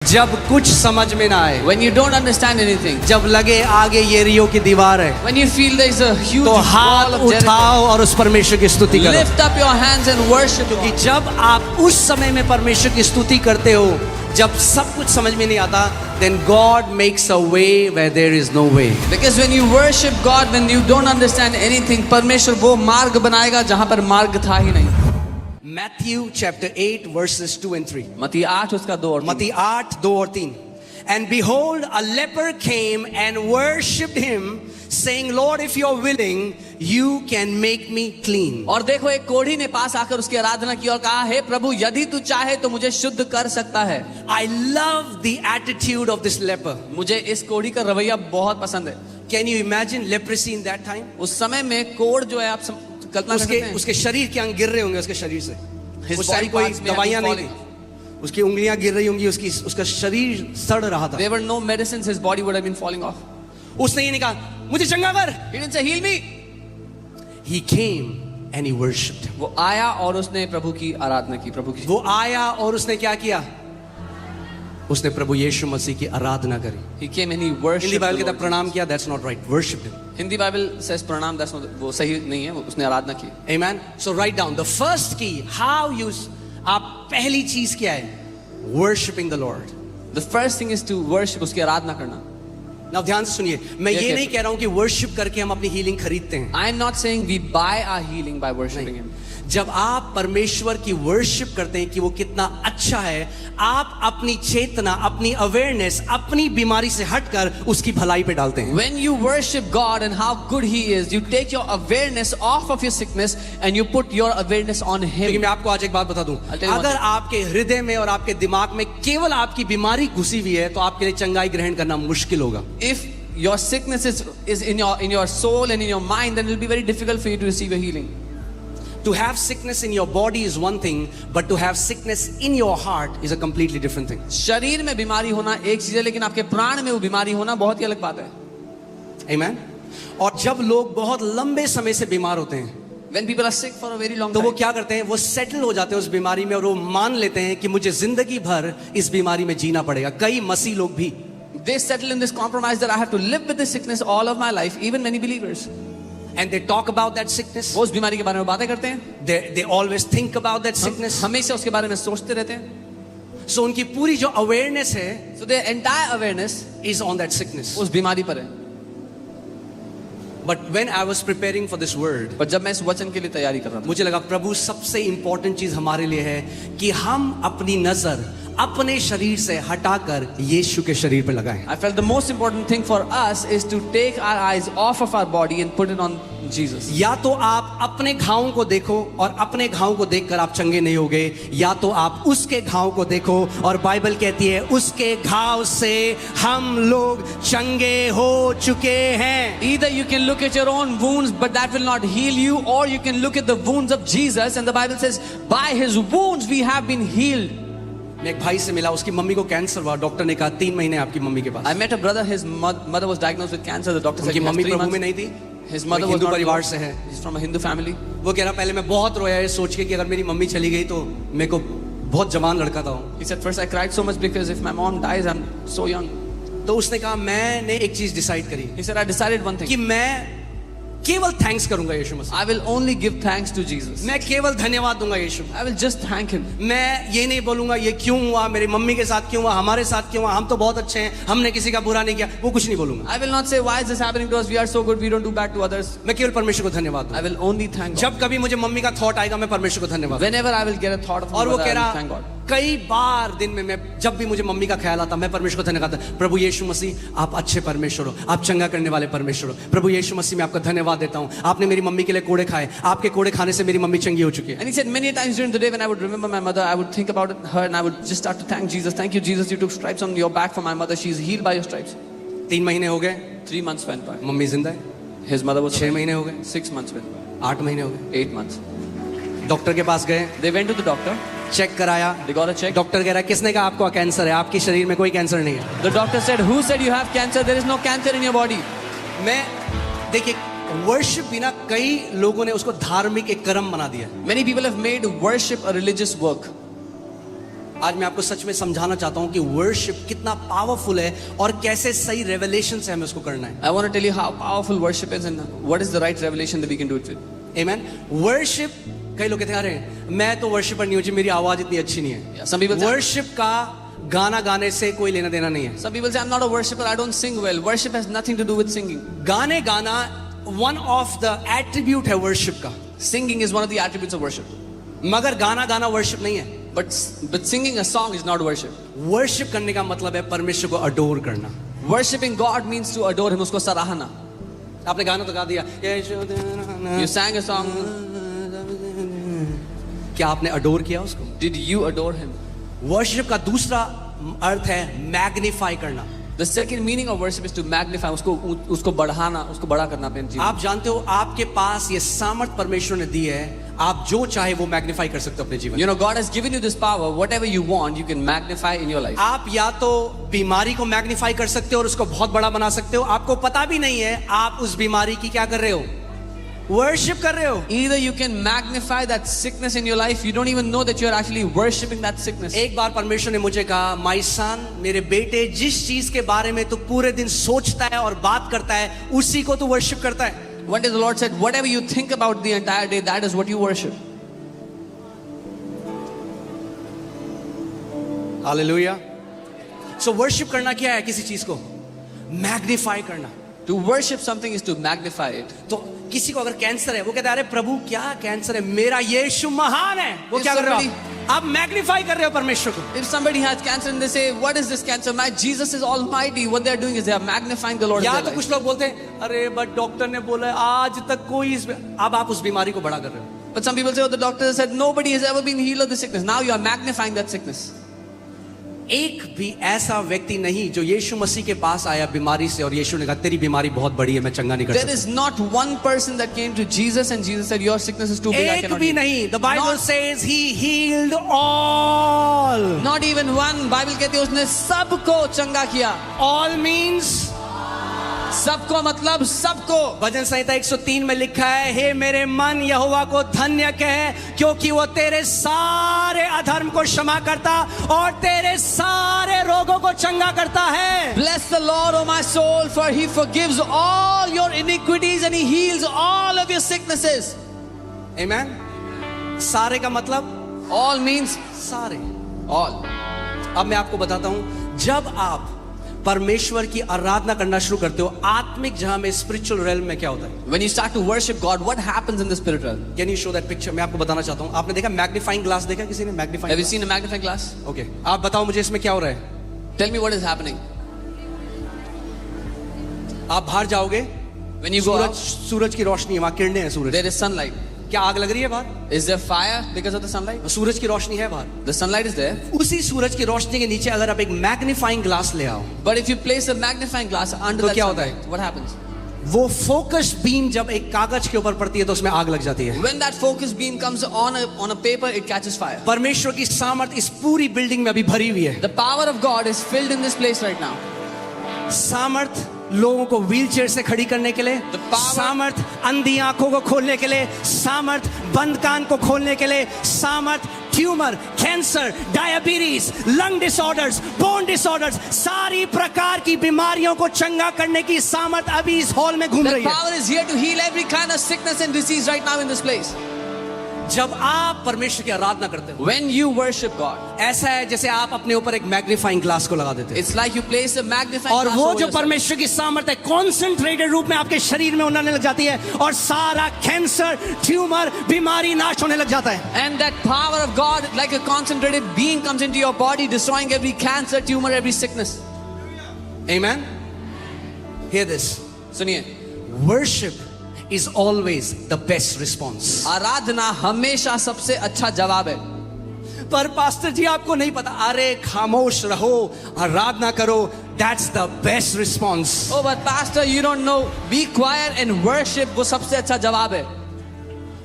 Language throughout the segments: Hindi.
जब कुछ समझ में ना आए, when you don't understand anything, जब लगे आगे येरियो की दीवार है, when you feel there is a huge तो wall हाथ of Jericho, उठाओ और उस परमेश्वर की स्तुति करो। lift up your hands and worship क्योंकि God. जब आप उस समय में परमेश्वर की स्तुति करते हो, जब सब कुछ समझ में नहीं आता, then God makes a way where there is no way. Because when you worship God, when you don't understand anything, परमेश्वर वो मार्ग बनाएगा जहाँ पर मार्ग था ही नहीं. Matthew chapter 8 verses 2 and 3. मत्ती 8 उसका 2 और 3. मत्ती 8 2 और 3. And behold, a leper came and worshipped him, saying, Lord, if you're willing, you can make me clean. और देखो एक कोढ़ी ने पास आकर उसकी आराधना की और कहा, हे प्रभु यदि तू चाहे तो मुझे शुद्ध कर सकता है. I love the attitude of this leper. मुझे इस कोढ़ी का रवैया बहुत पसंद है. Can you imagine leprosy in that time? उस समय में कोढ़ जो है आप कल्पना कर सकते हैं. उसके शरीर के अंग गिर रहे होंगे उसके शरीर से. His उस टाइम body कोई parts may have दवाइयां been नहीं थी. उसकी उंगलियां गिर रही होंगी, उसका शरीर सड़ रहा था. There were no medicines, his body would have been falling off. उसने ये नहीं कहा मुझे चंगा कर. He didn't say heal me. He came and he worshipped him. वो आया और उसने प्रभु की आराधना की. प्रभु की वो आया और उसने क्या किया? उसने प्रभु यीशु मसीह की आराधना करी. He came and he worshipped. Hindi Bible the कहता Lord प्रणाम किया. That's not right. Worshipped him. Hindi Bible says प्रणाम, that's not, वो सही नहीं है. उसने आराधना की. Amen. So write down the first key. How you आप पहली चीज क्या है? Worshipping the Lord. The first thing is to worship, उसकी आराधना करना. Now ध्यान से सुनिए. मैं ये नहीं कह रहा हूं कि worship करके हम अपनी हीलिंग खरीदते हैं. I am not saying we buy our healing by worshiping Him. जब आप परमेश्वर की वर्शिप करते हैं कि वो कितना अच्छा है, आप अपनी चेतना, अपनी अवेयरनेस, अपनी बीमारी से हटकर उसकी भलाई पे डालते हैं. When you worship God and how good He is, you take your awareness off of your sickness and you put your awareness on क्योंकि Him. मैं आपको आज एक बात बता दूं, अगर आपके हृदय में और आपके दिमाग में केवल आपकी बीमारी घुसी हुई है, तो आपके लिए चंगाई ग्रहण करना मुश्किल होगा. If your sickness is in your soul and in your mind, then it will be very difficult for you to receive a healing. To have sickness in your body is one thing, but to have sickness in your heart is a completely different thing. शरीर में बीमारी होना एक चीज है, लेकिन आपके प्राण में वो बीमारी होना बहुत ही अलग बात है. Amen. और जब लोग बहुत लंबे समय से बीमार होते हैं, When people are sick for a very long तो वो time, क्या करते हैं? वो सेटल हो जाते हैं उस बीमारी में और वो मान लेते हैं कि मुझे जिंदगी भर इस बीमारी में जीना पड़ेगा. कई मसीह लोग भी they settle in this compromise that I have to live with this sickness all of my life, even many believers. and they talk about that sickness. वो उस बीमारी के बारे में बातें करते हैं. They always think about that sickness. हमेशा उसके बारे में सोचते रहते हैं. So उनकी पूरी जो awareness है, So their entire awareness is on that sickness. उस बीमारी पर है. But when I was preparing for this word, पर जब मैं इस वचन के लिए तैयारी कर रहा था, मुझे लगा प्रभु सबसे इंपॉर्टेंट चीज हमारे लिए है कि हम अपनी नजर अपने शरीर से हटाकर यीशु के शरीर पर लगाएं. I felt the most important thing for us is to take our eyes off of our body and put it on Jesus. या तो आप अपने घावों को देखो और अपने घावों को देखकर आप चंगे नहीं होगे, या तो आप उसके घाव को देखो और बाइबल कहती है उसके घाव से हम लोग चंगे हो चुके हैं. Either you can look at your own wounds, but that will not heal you, or you can look at the wounds of Jesus, and the Bible says, by His wounds we have been healed. मैं एक भाई से मिला, उसकी मम्मी को कैंसर हुआ. डॉक्टर ने कहा 3 महीने आपकी मम्मी के पास. I met a brother, his mother was diagnosed with cancer. The doctor said उनकी he has मम्मी 3 प्रभु में months. नहीं थी. His mother वो was हिंदू not परिवार से है. He's from a Hindu family. वो कह रहा पहले मैं बहुत रोया ये सोच के कि अगर मेरी मम्मी चली गई तो मेरे को बहुत जवान लड़का था. He said, first I cried so much because if my mom dies, I'm so young. तो उसने कहा मैंने एक चीज डिसाइड करी He said, I decided one thing. कि मैं केवल थैंक्स करूंगा यीशु मसीह. I will only give thanks to Jesus. मैं केवल धन्यवाद दूंगा यीशु. I will just thank Him. मैं ये नहीं बोलूंगा ये क्यों हुआ, मेरी मम्मी के साथ क्यों हुआ, हमारे साथ क्यों हुआ, हम तो बहुत अच्छे हैं, हमने किसी का बुरा नहीं किया, वो कुछ नहीं बोलूंगा. I will not say why is this happening to us. We are so good. We don't do bad to others. मैं केवल परमेश्वर को धन्यवाद I दूंगा. will only thank God. जब कभी मुझे मम्मी का थॉट आएगा मैं परमेश्वर को धन्यवाद. Whenever I will get a thought of और वो mother, कह I will रहा thank God. कई बार दिन में मैं जब भी मुझे मम्मी का ख्याल आता मैं परमेश्वर को धन्यवाद करता. प्रभु यीशु मसीह आप अच्छे परमेश्वर हो, आप चंगा करने वाले परमेश्वर हो. प्रभु यीशु मसीह मैं आपका धन्यवाद देता हूँ, आपने मेरी मम्मी के लिए कोड़े खाए, आपके कोड़े खाने से मेरी मम्मी चंगी हो चुकी है. And he said many times during the day when I would remember my mother, I would think about her and I would just start to thank Jesus. Thank you, Jesus. You took stripes on your back for my mother. She is healed by your stripes. 3 महीने हो गए, 3 months went by. मम्मी जिंदा है. His mother was 6 महीने हो गए, 6 months went by. 8 महीने हो गए. 8 months. डॉक्टर के पास गए, They went to the doctor. Check कराया. They got a check. Doctor कह रहा है किसने कहा आपको कैंसर है, आपके शरीर में कोई कैंसर नहीं है. The doctor said, who said you have cancer? There is no cancer in your body. मैं देखिए वर्शिप भी ना कई लोगों ने उसको धार्मिक एक कर्म बना दिया. Many people have made worship a religious work. आज मैं आपको सच में समझाना चाहता हूं कि वर्शिप कितना पावरफुल है और कैसे सही रेवलेशन से हमें उसको करना है. I want to tell you how powerful worship is and what is the right revelation that we can do it with. Amen. Worship, कई लोग कहते हैं अरे मैं तो वर्शिपर नहीं हूं जी, मेरी आवाज इतनी अच्छी नहीं है. Yeah, some people say, worship का गाना गाने से कोई लेना देना नहीं है. some people say I'm not a worshiper, I don't sing well. Worship has nothing to do with singing. गाने गाना वन ऑफ द एट्रीब्यूट है वर्शिप का, Singing is one of the attributes of worship. मगर गाना गाना वर्शिप नहीं है. But singing a song is not worship. Worship करने का मतलब है परमेश्वर को अडोर करना. Worshipping God means to adore Him, उसको सराहना. आपने गाना तो गा दिया, You sang a song. क्या आपने अडोर किया उसको? Did you adore Him? Worship का दूसरा अर्थ है मैग्नीफाई करना. The second meaning of worship is to magnify, उसको बढ़ाना, उसको बड़ा करना अपने जीवन. आप जानते हो आपके पास ये सामर्थ परमेश्वर ने दी है, आप जो चाहे वो मैग्नीफाई कर सकते हो अपने जीवन. You know, God has given you this power. Whatever you want, you can magnify in your life. आप या तो बीमारी को मैग्नीफाई कर सकते हो और उसको बहुत बड़ा बना सकते हो. आपको पता भी नहीं है आप उस बीमारी की क्या कर रहे हो, वर्शिप कर रहे हो. Either you can magnify that sickness in your life, you don't even know that you're actually worshipping that sickness. एक बार परमेश्वर ने मुझे कहा, माय सन, मेरे बेटे, जिस चीज के बारे में तू पूरे दिन सोचता है और बात करता है उसी को तू वर्शिप करता है. One day the Lord said, whatever you think about the entire day, that is what you worship. Hallelujah. So worship करना क्या है? किसी चीज को मैग्नीफाई करना. To worship something is to magnify it. तो किसी को अगर कैंसर है, वो कहता है अरे प्रभु क्या कैंसर है, मेरा यीशु महान है. वो If क्या कर रहे हो somebody- आप मैग्नीफाई कर रहे हो परमेश्वर को. If somebody has cancer and they say, what is this cancer? My Jesus is almighty. What they are doing is they are magnifying the Lord in या their तो life. कुछ लोग बोलते हैं अरे बट डॉक्टर ने बोला है, आज तक कोई अब आप उस बीमारी को बड़ा कर रहे हो. But some people say, oh, the doctor said nobody has ever been healed of this sickness. Now you are magnifying that sickness. एक भी ऐसा व्यक्ति नहीं जो यीशु मसीह के पास आया बीमारी से और यीशु ने कहा तेरी बीमारी बहुत बड़ी है, मैं चंगा नहीं कर There सकता. is not one person that came to Jesus and Jesus said, your sickness is too big, I एक cannot भी heal. नहीं. The Bible Not- says he healed all. Not even one. Bible कहती है उसने सबको चंगा किया. All means सबको मतलब सबको. भजन संहिता 103 में लिखा है, हे मेरे मन यहोवा को धन्य कह क्योंकि वो तेरे सारे अधर्म को क्षमा करता और तेरे सारे रोगों को चंगा करता है. Bless the Lord, O my soul, for He forgives all your iniquities and He heals all of your sicknesses. Amen. सारे का मतलब All means सारे. all. अब मैं आपको बताता हूं, जब आप परमेश्वर की आराधना करना शुरू करते हो आत्मिक जहां में स्पिरिचुअल रेल्म में क्या होता है. When you start to worship God, what happens in the spirit realm? Can you show that picture? मैं आपको बताना चाहता हूं. आपने देखा मैग्नीफाइंग ग्लास? देखा किसी ने Have you magnifying? seen a magnifying glass? Okay, आप बताओ मुझे इसमें क्या हो रहा है. Tell me what is happening. आप बाहर जाओगे, When you go Suraj out, सूरज की रोशनी है, वहां किरणें हैं सूरज. there is sunlight. क्या आग लग रही है बाहर? Is there fire because of the sunlight? सूरज की रोशनी है बाहर. The sunlight is there. उसी सूरज की रोशनी के नीचे अगर आप एक मैग्नीफाइंग ग्लास ले आओ, But if you place a magnifying glass under तो that क्या होता है? sunlight, what happens? वो फोकस बीम जब एक कागज के ऊपर पड़ती है तो उसमें आग लग जाती है. When that focus beam comes on a paper, it catches fire. परमेश्वर की सामर्थ इस पूरी बिल्डिंग में अभी भरी हुई है. The power of God is filled in this place right now. सामर्थ लोगों को व्हीलचेयर से खड़ी करने के लिए, The power- सामर्थ अंधी आंखों को खोलने के लिए, सामर्थ बंद कान को खोलने के लिए, सामर्थ tumour, cancer, diabetes, lung disorders, bone disorders, सारी प्रकार की बीमारियों को चंगा करने की सामर्थ अभी इस हॉल में घूम The रही है. power is here to heal every kind of sickness and disease right now in this place. जब आप परमेश्वर की आराधना करते हो, When you worship God, ऐसा है जैसे आप अपने ऊपर एक मैग्नीफाइंग ग्लास को लगा देते हैं it's like you place a magnifying और glass वो over जो yourself. परमेश्वर की सामर्थ है कॉन्सेंट्रेटेड रूप में आपके शरीर में उड़ने लग जाती है और सारा कैंसर, ट्यूमर, बीमारी नाश होने लग जाता है. And that power of God, like a concentrated beam, comes into your body, destroying every cancer, tumor, every sickness. Amen. Hear this. सुनिए, Worship is always the best response. आराधना हमेशा सबसे अच्छा जवाब है. पर पास्टर जी आपको नहीं पता. अरे खामोश रहो, आराधना करो. That's the best response. Oh, but pastor, you don't know. Be quiet and worship. वो सबसे अच्छा जवाब है.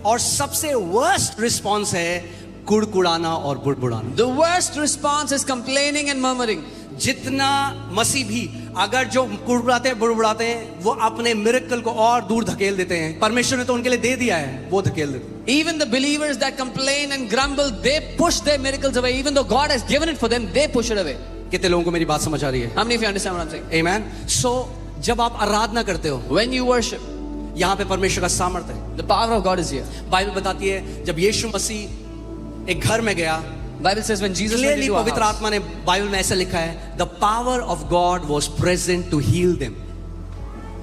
और सबसे worst response है कुड़कुड़ाना और बुड़बुड़ाना. The worst response is complaining and murmuring. जितना मसीह भी अगर जो कुड़बुड़ाते बुड़बुड़ाते हैं वो अपने मिरेकल को और दूर धकेल देते हैं, परमेश्वर ने तो उनके लिए दे दिया है, वो धकेल देते हैं। Even the believers that complain and grumble, they push their miracles away. Even though God has given it for them, they push it away. कितने लोगों को मेरी बात समझ आ रही है? How many of you understand what I'm saying? Amen. So जब आप आराधना करते हो, When you worship, यहाँ पे परमेश्वर का सामर्थ्य है। the power of God is here. Bible बताती है जब यीशु मसीह एक घर में गया, Bible says when Jesus went clearly into a पवित्र house, आत्मा ने बाइबल में ऐसा लिखा है, the power of God was present to heal them.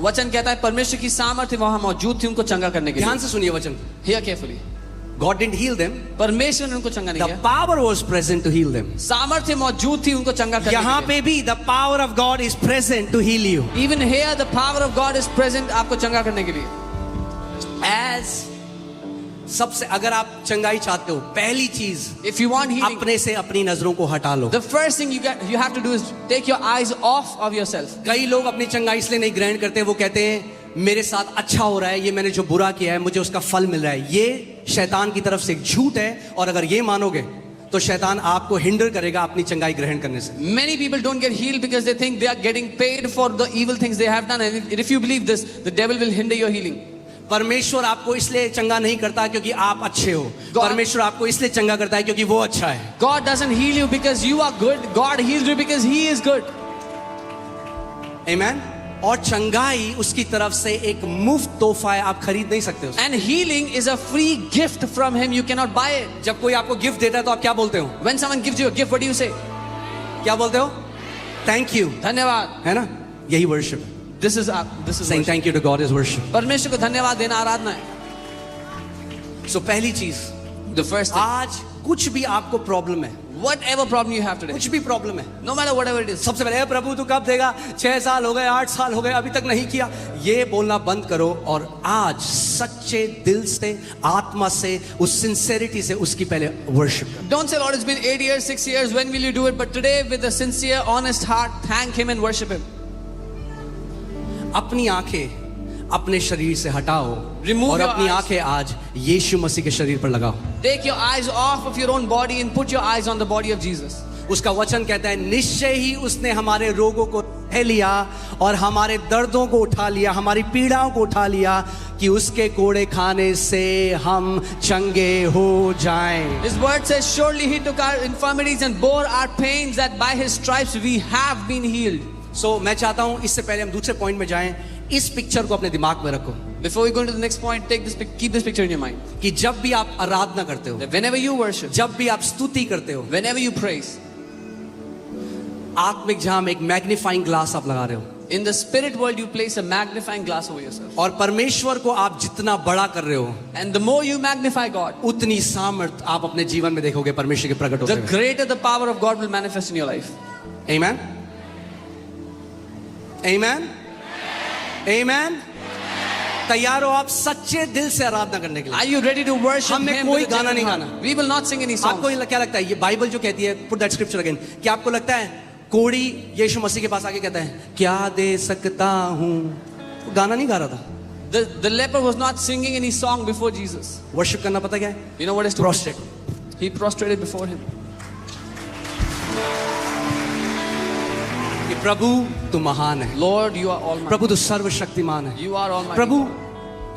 वचन कहता है परमेश्वर की सामर्थ्य वहां मौजूद थी उनको चंगा करने के ध्यान लिए। से सुनिए वचन। Hear carefully. God didn't heal them, परमेश्वर ने उनको चंगा नहीं द किया, power was present to heal them. सामर्थ्य मौजूद थी उनको चंगा करने यहाँ के लिए। पे भी the power of God is present to heal you. Even here the power of God is present आपको चंगा करने के लिए। एज सबसे अगर आप चंगाई चाहते हो, पहली चीज If you want healing, अपने से अपनी नजरों को हटा लो। the first thing you have to do is take your eyes off of yourself. कई लोग अपनी चंगाई इसलिए नहीं ग्रहण करते, वो कहते हैं मेरे साथ अच्छा हो रहा है, ये मैंने जो बुरा किया है मुझे उसका फल मिल रहा है। ये शैतान की तरफ से एक झूठ है, और अगर ये मानोगे तो शैतान आपको हिंडर करेगा अपनी चंगाई ग्रहण करने से। Many people don't get healed because they think they are getting paid for the evil things they have done, and if you believe this, the devil will hinder your healing. परमेश्वर आपको इसलिए चंगा नहीं करता क्योंकि आप अच्छे हो, परमेश्वर आपको इसलिए चंगा करता है क्योंकि वो अच्छा है। God doesn't heal you because you are good. God heals you because He is good. आमेन। और चंगाई उसकी तरफ से एक मुफ्त तोहफा है, आप खरीद नहीं सकते उसे। And healing is a free gift from Him. You cannot buy it. जब कोई आपको गिफ्ट देता है तो आप क्या बोलते हो? When someone gives you a gift, what do you say? क्या बोलते हो? थैंक यू, धन्यवाद. है ना? यही वर्शिप है। This is Saying thank you to God is worship. परमेश्वर को धन्यवाद देना आराधना है. So पहली चीज, The first thing, आज कुछ भी आपको प्रॉब्लम है, whatever problem you have today, कुछ भी प्रॉब्लम है, no matter whatever it is, सबसे पहले प्रभु तू कब देगा? 6 साल हो गए, 8 साल हो गए, अभी तक नहीं किया। ये बोलना बंद करो और आज सच्चे दिल से, आत्मा से, उस सिंसेरिटी से उसकी पहले वर्शिप करो। don't say Lord it's been 8 years, 6 years, when will you do it? But today with a sincere, honest heart, thank Him and worship Him. अपनी आंखें अपने शरीर से हटाओ Remove और your अपनी eyes. आंखें आज यीशु मसीह के शरीर पर लगाओ। Take your eyes off of your own body and put your eyes on the body of Jesus. उसका वचन कहता है निश्चय ही उसने हमारे रोगों को सह लिया और हमारे दर्दों को उठा लिया, हमारी पीड़ाओं को उठा लिया, कि उसके कोड़े खाने से हम चंगे हो जाएं। His word says, surely He took our infirmities and bore our pains, that by His stripes we have been healed. सो मैं चाहता हूं इससे पहले हम दूसरे पॉइंट में जाएं, इस पिक्चर को अपने दिमाग में रखो Before we go into the next point, keep this picture in your mind. कि जब भी आप आराधना करते हो, That whenever you worship, जब भी आप स्तुति करते हो, whenever you praise, आत्मिक जहां में एक मैग्नीफाइंग ग्लास आप लगा रहे हो, in the spirit world you place a magnifying glass over yourself. और परमेश्वर को आप जितना बड़ा कर रहे हो, And the more you magnify God, उतनी सामर्थ आप अपने जीवन में देखोगे परमेश्वर के प्रकट होते the हुए। greater the power of God will manifest in your life. Amen? Amen? Amen? तैयार हो आप सच्चे दिल से आराधना करने के लिए? Are you ready to worship हमने Him? कोई with a गाना नहीं genuine heart? गाना। We will not sing any songs. आपको क्या लगता है, ये बाइबल जो कहती है, पुट दैट स्क्रिप्चर अगेन, क्या आपको लगता है कोड़ी यीशु मसीह के पास आके कहता है क्या दे सकता हूं? वो गाना नहीं गा रहा था। The leper was not singing any song before Jesus. Worship करना पता क्या है? You know what is to Prostrate. He prostrated before Him. कि प्रभु तू महान है, Lord, you are almighty. प्रभु तू सर्वशक्तिमान है, You are almighty. प्रभु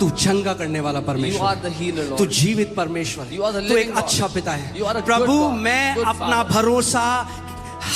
तू चंगा करने वाला You परमेश्वर, are the healer, तू Lord. जीवित परमेश्वर, You are the तू living एक God. अच्छा पिता है। You are a good Prabhu God, मैं good अपना Father. भरोसा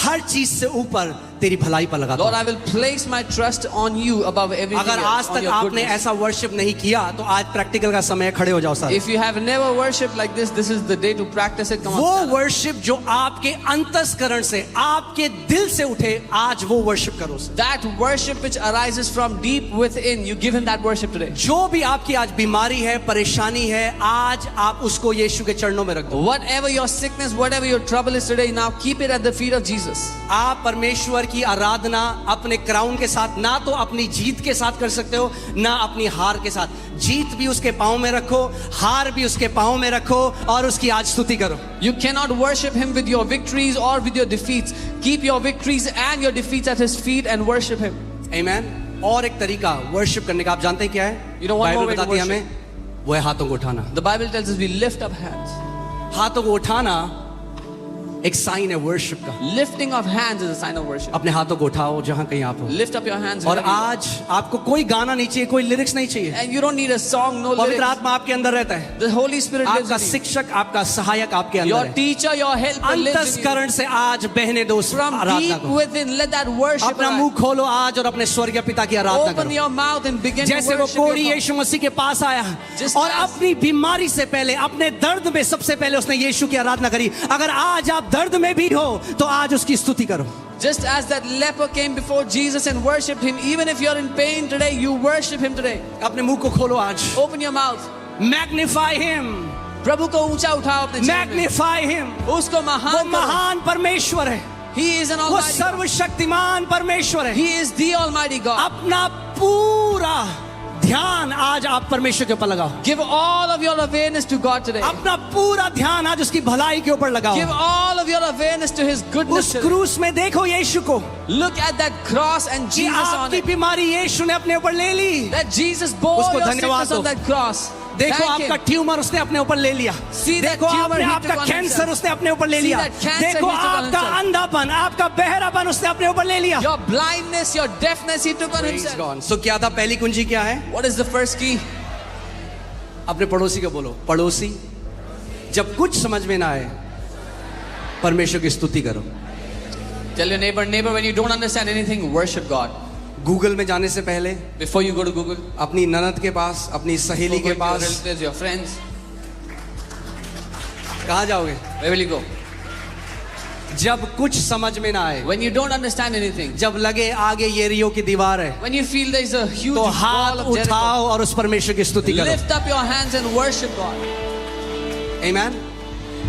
हर चीज से ऊपर तेरी भलाई पर लगाता Lord, हूं। I will place my trust on you above everything अगर else, आज on तक your आपने goodness. ऐसा वर्शिप नहीं किया तो आज प्रैक्टिकल का समय है, खड़े हो जाओ सारे। If you have never worshipped like this, this is the day to practice it. Come on. वो stand up. वर्शिप जो आपके अंतस्करण से, आपके दिल से उठे, आज वो वर्शिप करो उसे। That worship which arises from deep within, you give Him that worship today. जो भी आपकी आज बीमारी है, परेशानी है, आज आप उसको यीशु के चरणों में रख दो। Whatever your sickness, whatever your trouble is today, now keep it at the feet of Jesus. आप परमेश्वर की आराधना अपने क्राउन के साथ, ना तो अपनी जीत के साथ कर सकते हो, ना अपनी हार के साथ। जीत भी उसके पांव में रखो, हार भी उसके पांव में रखो और उसकी आज स्तुति करो। You cannot worship Him with your victories or with your defeats. Keep your victories and your defeats at His feet and worship Him. आमेन। और एक तरीका वर्शिप करने का आप जानते हैं क्या है? You know one more Bible way to बताती है worship? हमें, वो है हाथों को उठाना। The Bible tells us we lift up hands. हाथों को उठाना एक साइन है वर्शिप का। Lifting of hands is a sign of worship. अपने हाथों को उठाओ जहां कहीं आप हो। Lift up your hands. और wherever you are. आज आपको कोई गाना नहीं चाहिए, कोई लिरिक्स नहीं चाहिए। And you don't need a song, no पवित्र lyrics. आत्मा आपके अंदर रहता है। The Holy Spirit lives आपका in you. शिक्षक, आपका सहायक आपके अंदर Your है। teacher, your helper lives in you. अंतःकरण से आज बहने दो उस From आराधना deep को। within, let that worship अपना arise. मुंह खोलो आज और अपने स्वर्गीय पिता की आराधना Open करो। your mouth and begin to जैसे वो worship your कोढ़ी God. यीशु मसीह के पास आया Just और as- अपनी बीमारी से पहले, अपने दर्द में सबसे पहले उसने यीशु की आराधना करी। अगर आज आप दर्द में भी हो तो आज उसकी स्तुति करो। Just as that leper came before Jesus and worshipped him, even if you're in pain today, you worship him today. अपने मुंह को खोलो आज। Open your mouth. Magnify him, प्रभु को ऊंचा उठाओ अपने जीवन में. Magnify him. उसको वो महान करो. महान परमेश्वर है, He is an वो almighty God. सर्वशक्तिमान परमेश्वर है। He is the almighty God. अपना पूरा ध्यान आज आप परमेश्वर के ऊपर लगाओ। Give all of your awareness to God today. अपना पूरा ध्यान आज उसकी भलाई के ऊपर लगाओ। Give all of your awareness to His goodness उस today. क्रूस में देखो यीशु को, Look at that cross and कि Jesus on आपकी it. बीमारी यीशु ने अपने ऊपर ले ली। That Jesus bore उसको your धन्यवाद sickness on दो। that cross. देखो Thank आपका Him. ट्यूमर उसने अपने ऊपर ले लिया। See that देखो tumor he आपका took on कैंसर himself. उसने अपने ऊपर ले See लिया। that cancer he देखो took on आपका himself. अंधापन, आपका बहरापन उसने अपने ऊपर ले लिया। Your blindness, your deafness, He took on Himself. सो क्या था पहली कुंजी क्या है? What is the first key? अपने पड़ोसी को बोलो, पड़ोसी जब कुछ समझ में ना आए परमेश्वर की स्तुति करो। Tell your neighbor, neighbor, when you don't understand anything, worship God. Google में जाने से पहले Before you go to Google, अपनी ननद के पास, अपनी सहेली के before going to your pass relatives, your friends, कहाँ जाओगे? where will you go? जब कुछ समझ में ना आए, When you don't understand anything, जब लगे आगे येरियो की दीवार है, when you feel there is a huge तो wall हाथ of Jericho, उठाओ और उस परमेश्वर की स्तुति करो। lift up your hands and worship God. आमीन।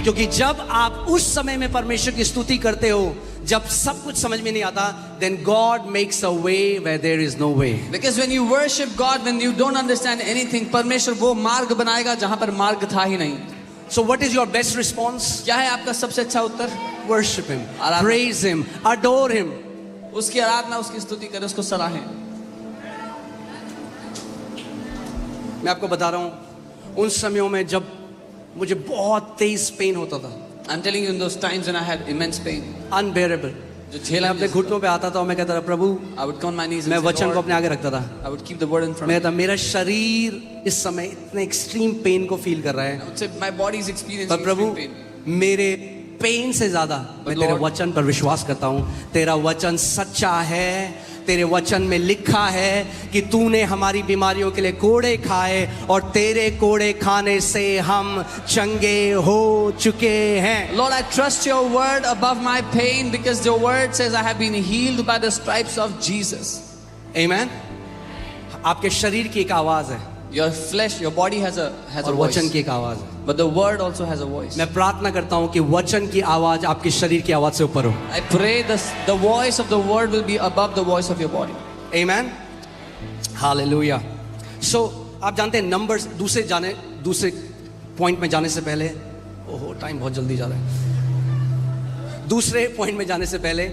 क्योंकि जब आप उस समय में परमेश्वर की स्तुति करते हो, जब सब कुछ समझ में नहीं आता, then God makes a way where there is no way. Because when you worship God, when you don't understand anything, परमेश्वर वो मार्ग बनाएगा जहाँ पर मार्ग था ही नहीं. So what is your best response? क्या है आपका सबसे अच्छा उत्तर? Worship him, आराधना। praise him, adore him. उसकी आराधना, उसकी स्तुति करें, उसको सराहें. मैं आपको बता रहा हूँ, उन समयों में जब मुझे बहुत तेज पेन होता था, I'm telling you, in those times when I had immense pain, unbearable, जो मैं झेला अपने घुटनों पे आता था और मैं कहता था प्रभु, I would come on my knees and मैं say, वचन को Lord, अपने आगे रखता था। I would keep the word in front मैं of me. कहता मेरा शरीर इस समय इतने एक्सट्रीम पेन को फील कर रहा है, I would say, my body is पर experiencing प्रभु extreme pain. मेरे पेन से ज्यादा मैं But तेरे Lord, वचन पर विश्वास करता हूँ। तेरा वचन सच्चा है, तेरे वचन में लिखा है कि तूने हमारी बीमारियों के लिए कोड़े खाए और तेरे कोड़े खाने से हम चंगे हो चुके हैं। Lord, I trust your word above my pain because your word says I have been healed by the stripes of Jesus. आमीन। आपके शरीर की एक आवाज है Your flesh, your body has a और voice, वचन की एक आवाज है। but the word also has a voice. मैं प्रार्थना करता हूँ कि वचन की आवाज आपके शरीर की आवाज से ऊपर हो। I pray the voice of the word will be above the voice of your body. आमीन, हालेलुया। सो आप जानते हैं नंबर्स, दूसरे पॉइंट में जाने से पहले, ओहो टाइम बहुत जल्दी जा रहा है। दूसरे पॉइंट में जाने से पहले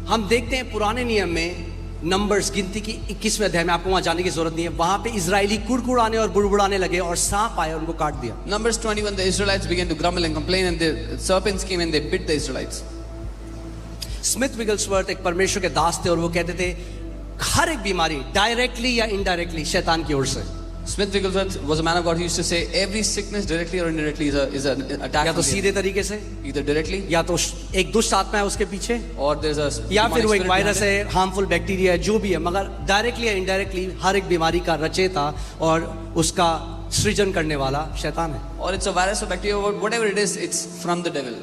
हम देखते हैं पुराने नियम में नंबर्स गिनती की 21वें अध्याय में, आपको वहां जाने की जरूरत नहीं है, वहां पे इजरायली कुड़कुड़ाने और बुड़बुड़ाने लगे और सांप आए और उनको काट दिया। Numbers 21, the Israelites began to grumble and complain, and the serpents came and they bit the Israelites. Smith Wigglesworth एक परमेश्वर के दास थे और वो कहते थे हर एक बीमारी डायरेक्टली या इनडायरेक्टली शैतान की ओर से, Smith Wigglesworth was a man of God who used to say every sickness directly or indirectly is an attack या from तो the सीधे तरीके से, enemy. Either directly या तो एक दुष्ट आत्मा है उसके पीछे, or there's a या फिर demonic वो एक spirit वायरस behind है, हार्मफुल बैक्टीरिया है, जो भी है, मगर डायरेक्टली या इनडायरेक्टली हर एक बीमारी का रचयिता और उसका सृजन करने वाला शैतान है। it. Or it's a virus or bacteria or whatever it is, it's from the devil.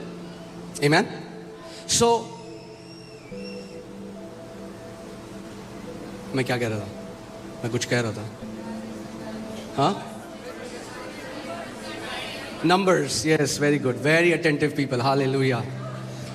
आमीन। सो मैं क्या कह रहा था? मैं कुछ कह रहा था, हाँ? Numbers, yes, very good, very attentive people, hallelujah.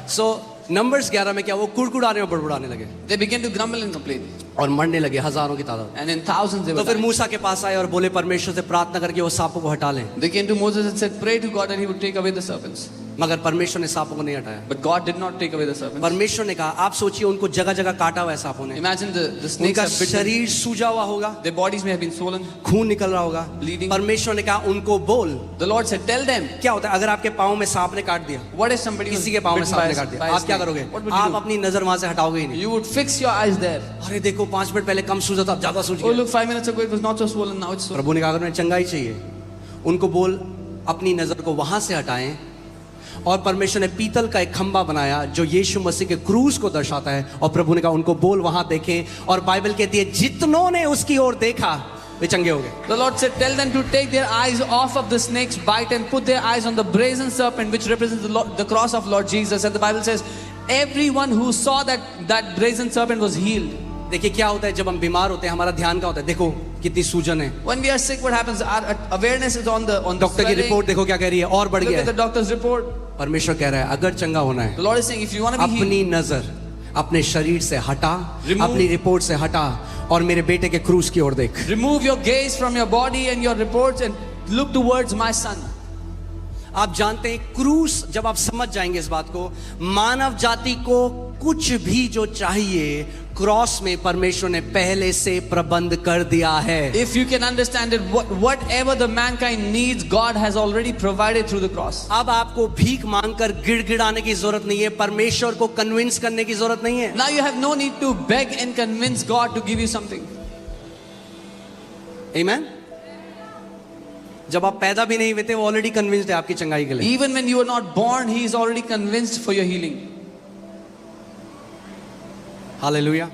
So numbers 11 में क्या, वो कुड़कुड़ाने और बड़बड़ाने लगे They began to grumble and complain, और मरने लगे हजारों की तादाद। and in thousands they तो were फिर dying. मूसा के पास आए और बोले परमेश्वर से प्रार्थना करके वो सांपों को हटा लें। They came to Moses and said, pray to God that he would take away the serpents. मगर परमेश्वर ने सांपों को नहीं हटाया। But God did not take away the serpents. परमेश्वर ने कहा, आप सोचिए उनको जगह जगह काटा हुआ है सांपों ने, Imagine the snakes उनका have bitten. शरीर सूजा हुआ होगा, Their bodies may have been swollen, खून निकल रहा होगा। bleeding. परमेश्वर ने कहा उनको बोल, The Lord said, tell them, क्या होता है अगर आपके पाँव में सांप ने काट दिया, what if somebody was किसी के पाँव में bitten सांप by ने a- काट दिया, by a आप क्या snake? करोगे? What would you आप do? अपनी नजर वहां से हटाओगे ही नहीं। You would fix your eyes there. अरे देखो 5 मिनट पहले कम सूजा था, अब ज्यादा सूज Oh, गया। look, 5 minutes ago it was not so swollen, now it's so. प्रभु ने कहा अगर उन्हें चंगाई चाहिए, उनको बोल अपनी नजर को वहां से हटाएं। और परमेश्वर ने पीतल का एक खंबा बनाया जो यीशु मसीह के क्रूस को दर्शाता है, और प्रभु ने कहा उनको बोल वहां देखें, और बाइबल कहती है जितनों ने उसकी ओर देखा वे चंगे हो गए। The Lord said, tell them to take their eyes off of the snake's bite and put their eyes on the brazen serpent, which represents the cross of Lord Jesus. And the Bible says, everyone who saw that brazen serpent was healed. देखिए क्या होता है जब हम बीमार होते हैं, हमारा ध्यान क्या होता है, देखो कितनी सूजन है। When we are sick, what happens? Our awareness is on the doctor की swelling. रिपोर्ट देखो क्या कह रही है, और बढ़ Look गया at the है। doctor's report. परमेश्वर कह रहा है अगर चंगा होना है, The Lord is saying, if you want to be healed, अपनी नजर अपने शरीर से हटा, Remove- अपनी रिपोर्ट से हटा, और मेरे बेटे के क्रूस की ओर देख। remove your gaze from your body and your reports and look towards my son. आप जानते हैं क्रूस, जब आप समझ जाएंगे इस बात को, मानव जाति को कुछ भी जो चाहिए क्रॉस में परमेश्वर ने पहले से प्रबंध कर दिया है। If you can understand it, whatever the mankind needs, God has already provided through the cross. अब आपको भीख मांगकर गिड़गिड़ाने की जरूरत नहीं है, परमेश्वर को कन्विंस करने की जरूरत नहीं है। Now you have no need to beg and convince God to give you something. आमीन। जब आप पैदा भी नहीं हुए थे, वो ऑलरेडी कन्विंस्ड है आपकी चंगाई के लिए। Even when you were not born, He is already convinced for your healing. Hallelujah.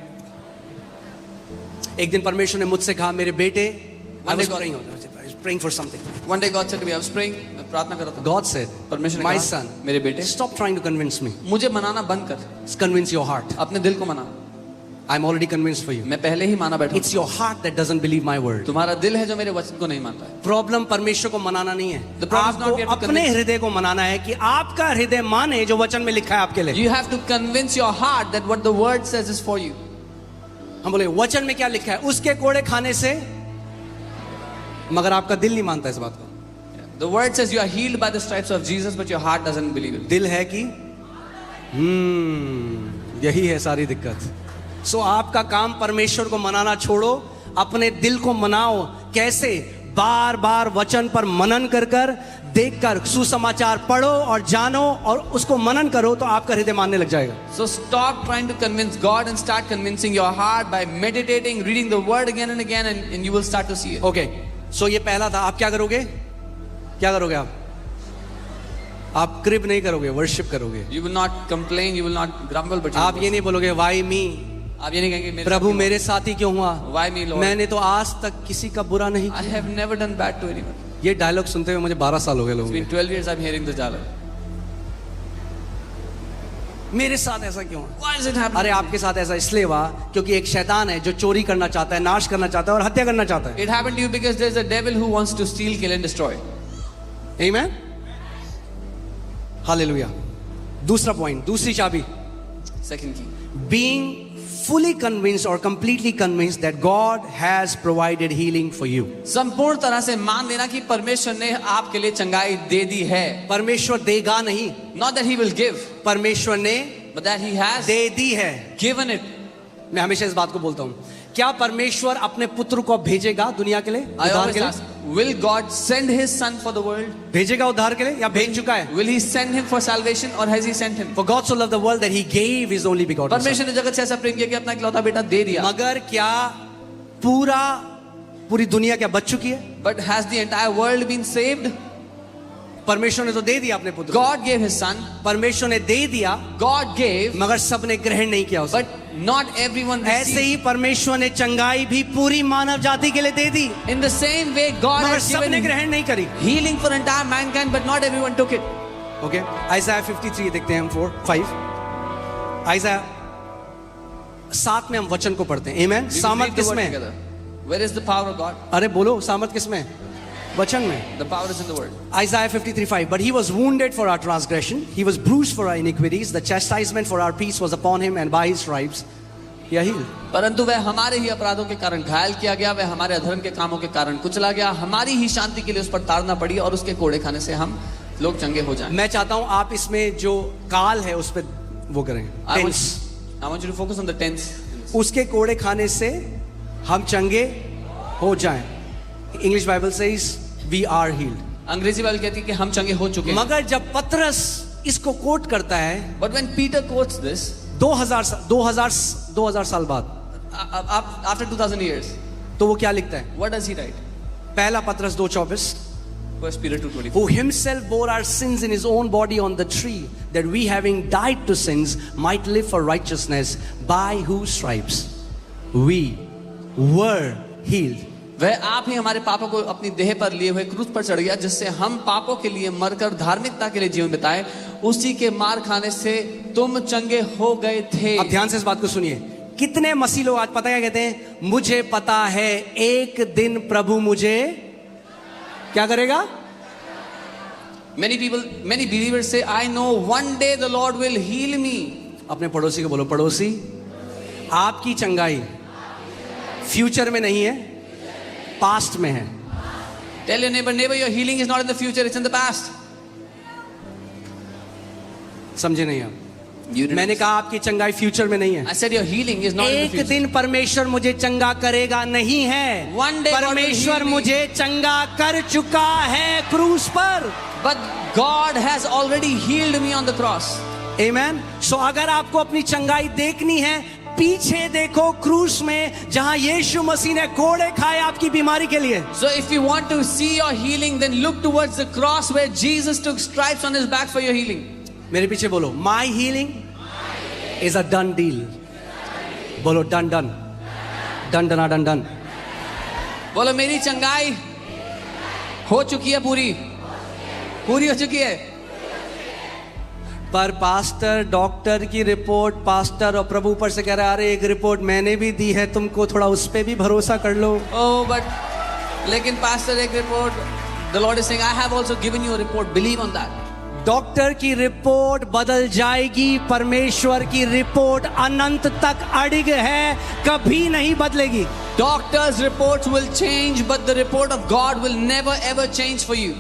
एक दिन परमेश्वर ने मुझसे कहा, मेरे बेटे, I was praying for something. One day God said to me, I was praying, मैं प्रार्थना कर रहा था. God said, परमेश्वर ने my कहा, son, मेरे बेटे, stop trying to convince me. मुझे मनाना बंद कर. Convince your heart. अपने दिल को मना. I'm already convinced for you. मैं पहले ही माना बैठा. It's your heart that doesn't believe my word. तुम्हारा दिल है जो मेरे वचन को नहीं मानता है. प्रॉब्लम परमेश्वर को मनाना नहीं है, The problem is not we have आपको to अपने convince. हृदय को मनाना है कि आपका हृदय माने जो वचन में लिखा है आपके लिए। You have to convince your heart that what the word says is for you. हम बोले वचन में क्या लिखा है, उसके कोड़े खाने से, मगर आपका दिल नहीं मानता इस बात को। The word says you are healed by the stripes of Jesus, but your heart doesn't believe it. दिल है कि यही है सारी दिक्कत। सो आपका काम परमेश्वर को मनाना छोड़ो, अपने दिल को मनाओ। कैसे? बार बार वचन पर मनन कर कर, देख कर, सुसमाचार पढ़ो और जानो और उसको मनन करो, तो आपका हृदय मानने लग जाएगा। So stop trying to convince God and start convincing your heart by meditating, reading the word again and again, and you will start to see it. Okay, so ये पहला था। आप क्या करोगे? क्या करोगे आप क्रिप नहीं करोगे, वर्शिप करोगे। You will not complain, you will not grumble, but you आप will ये नहीं बोलोगे वाई मी, आप ये नहीं कहेंगे मेरे प्रभु साथ मेरे साथ ही क्यों हुआ, Why me, Lord? मैंने तो आज तक किसी का बुरा नहीं I किया। have never done bad to anyone. ये डायलॉग सुनते हुए मुझे 12 साल हो गए It's लोगों been के। 12 years I'm hearing this dialogue. मेरे साथ ऐसा क्यों है? Why is it happening? अरे आपके साथ ऐसा इसलिए हुआ क्योंकि एक शैतान है जो चोरी करना चाहता है, नाश करना चाहता है और हत्या करना चाहता है। It happened to you because there's a devil who wants to steal, kill and destroy. आमीन, हालेलुया। दूसरा पॉइंट, दूसरी चाबी, Second key. being fully convinced or completely convinced that God has provided healing for you. संपूर्ण तरह से मान लेना कि परमेश्वर ने आपके लिए चंगाई दे दी है. परमेश्वर देगा नहीं, Not that he will give, परमेश्वर ने but that he has दे दी है। given it. मैं हमेशा इस बात को बोलता हूँ, क्या परमेश्वर अपने पुत्र को भेजेगा दुनिया के लिए, I उद्धार always के लिए? ask, will God send his son for the world? भेजेगा उद्धार के लिए या भेज चुका है? Will he send him for salvation or has he sent him? For God so loved the world that he gave his only begotten son. परमेश्वर ने जगत से ऐसा प्रेम किया कि अपना इकलौता बेटा दे दिया. मगर क्या पूरी दुनिया क्या बच चुकी है? But has the entire world been saved? परमेश्वर ने तो दे दिया अपने पुत्र को। God gave his son. परमेश्वर ने दे दिया, God gave, मगर सबने ग्रहण नहीं किया उसे। but not everyone ऐसे received. ही परमेश्वर ने चंगाई भी पूरी मानव जाति के लिए दे दी, In the same way, God मगर has सबने given ग्रहण नहीं करी। healing for entire mankind, but not everyone took it. Okay, आइज़ाया 53 देखते हैं हम 4-5। आइज़ाया 7 में हम वचन को पढ़ते हैं। आमीन। We will सामर्थ read the word किसमें है? together. Where is the power of God? अरे बोलो, सामर्थ किसमें है? वचन में। The power is in the word. Isaiah 53:5. But he was wounded for our transgression, he was bruised for our iniquities, the chastisement for our peace was upon him, and by his stripes we are healed. परंतु वह हमारे ही अपराधों के कारण घायल किया गया, वह हमारे अधर्म के कामों के कारण कुचला गया, हमारी ही शांति के लिए उस पर ताड़ना पड़ी और उसके कोड़े खाने से हम लोग चंगे हो जाएं। मैं चाहता हूं आप इसमें जो काल है उस पर वो करें, I want, tense. I want you to focus on the tense. उसके कोड़े खाने से हम चंगे हो जाएं। English Bible says we are healed. अंग्रेजी बाइबल कहती है कि हम चंगे हो चुके हैं। मगर जब पतरस इसको कोट करता है But when Peter quotes this, 2000 साल बाद, after 2000 years, तो वो क्या लिखता है? what does he write? पहला पतरस 2:24, 1 Peter 2:24. who himself bore our sins in his own body on the tree, that we having died to sins might live for righteousness, by whose stripes we were healed. वह आप ही हमारे पापों को अपनी देह पर लिए हुए क्रूस पर चढ़ गया, जिससे हम पापों के लिए मरकर धार्मिकता के लिए जीवन बिताए। उसी के मार खाने से तुम चंगे हो गए थे। अब ध्यान से इस बात को सुनिए। कितने मसीह लोग आज पता क्या कहते हैं? मुझे पता है एक दिन प्रभु मुझे क्या करेगा? Many people, many believers say, I know one day the Lord will heal me. अपने पड़ोसी को बोलो, पड़ोसी आपकी चंगाई फ्यूचर में नहीं है, पास्ट में है। Tell your neighbor, neighbor, your healing is not in the future, it's in the past. समझे नहीं आप? You didn't मैंने कहा आपकी चंगाई फ्यूचर में नहीं है। I said your healing is not in the एक future. दिन परमेश्वर मुझे चंगा करेगा नहीं है, One day God will परमेश्वर heal me. मुझे चंगा कर चुका है क्रूस पर। But God has already healed me on the cross. आमेन। सो अगर आपको अपनी चंगाई देखनी है, पीछे देखो क्रूस में, जहां यीशु मसीह ने कोड़े खाए आपकी बीमारी के लिए। So if you want to see your healing, then look towards the cross where Jesus took stripes on his back for your healing. मेरे पीछे बोलो, my healing is a done deal. बोलो done done done done done done. बोलो मेरी चंगाई हो चुकी है, पूरी हो चुकी है। पर पास्टर डॉक्टर की रिपोर्ट, पास्टर और प्रभु ऊपर से कह रहा है, अरे एक रिपोर्ट मैंने भी दी है तुमको, थोड़ा उस पे भी भरोसा कर लो। Oh, but लेकिन पास्टर एक report, the Lord is saying, I have also given you a report, believe on that. Doctor की रिपोर्ट बदल जाएगी, परमेश्वर की रिपोर्ट अनंत तक अड़िग है, कभी नहीं बदलेगी। Doctors' reports will change, but the report of God will never ever change for you.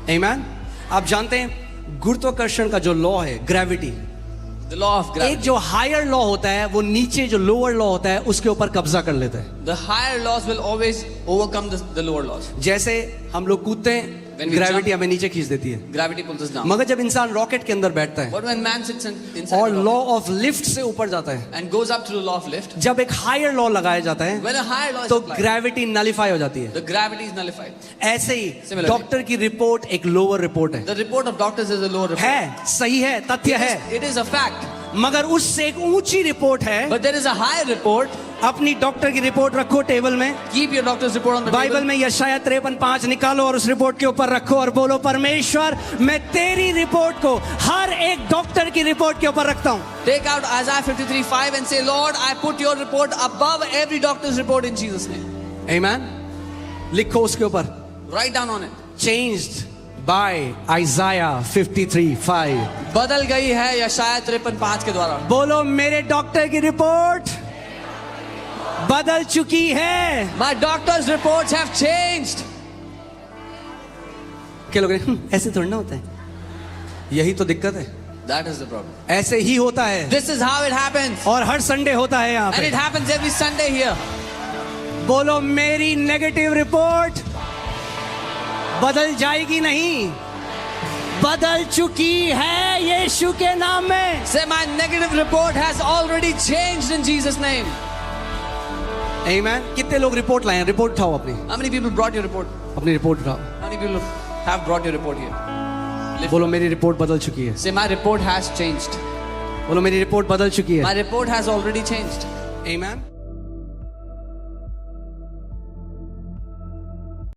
आमेन। आप जानते हैं गुरुत्वाकर्षण का जो लॉ है, ग्रेविटी, The law of एक gravity. जो हायर लॉ होता है वो नीचे जो लोअर लॉ होता है उसके ऊपर कब्जा कर लेता है। The higher laws will always overcome the lower laws. जैसे हम लोग कूदते हैं, When we ग्रेविटी jump, हमें नीचे खींच देती है, gravity pulls us down. मगर जब इंसान रॉकेट के अंदर बैठता है But when man sits inside और the law rocket of lift से ऊपर जाता है, and goes up to the law of lift, जब एक हायर लॉ लगाया जाता है when a higher law is तो applied, ग्रेविटी नलिफाई हो जाती है। the gravity is nullified. ऐसे ही Similarly. डॉक्टर की रिपोर्ट एक लोअर रिपोर्ट है। The report of doctors is a lower report. है, सही है, तथ्य है, It is a fact. मगर उससे एक ऊंची रिपोर्ट है। But there is a higher report. अपनी डॉक्टर की रिपोर्ट रखो टेबल में, Keep your doctor's report on the Bible table. में यशायाह 53:5 निकालो और उस रिपोर्ट के ऊपर रखो और बोलो, परमेश्वर मैं तेरी रिपोर्ट को हर एक डॉक्टर की रिपोर्ट के ऊपर रखता हूं। Take out Isaiah 53:5 and say, Lord, I put your report above every doctor's report in Jesus' name. आमेन। लिखो उसके ऊपर, Write down on it. Changed by Isaiah 53:5। बदल गई है यशायाह 53:5 के द्वारा। बोलो, मेरे डॉक्टर की रिपोर्ट बदल चुकी है। My doctor's reports have changed. क्या लोग ऐसे थोड़ा ना होता है, यही तो दिक्कत है, That is the problem. ऐसे ही होता है This is how it happens. और हर संडे होता है यहाँ And it पे। happens every Sunday here. बोलो, मेरी नेगेटिव रिपोर्ट बदल जाएगी नहीं, बदल चुकी है यीशु के नाम में। Say, my negative report has already changed in Jesus' name. आमेन। कितने लोग रिपोर्ट लाए हैं? रिपोर्ट उठाओ अपनी, How many people brought your report? अपनी रिपोर्ट उठाओ। How many people have brought your report here? बोलो, मेरी रिपोर्ट बदल चुकी है। Say, my report has changed. बोलो, मेरी रिपोर्ट बदल चुकी है। My report has already changed. Amen.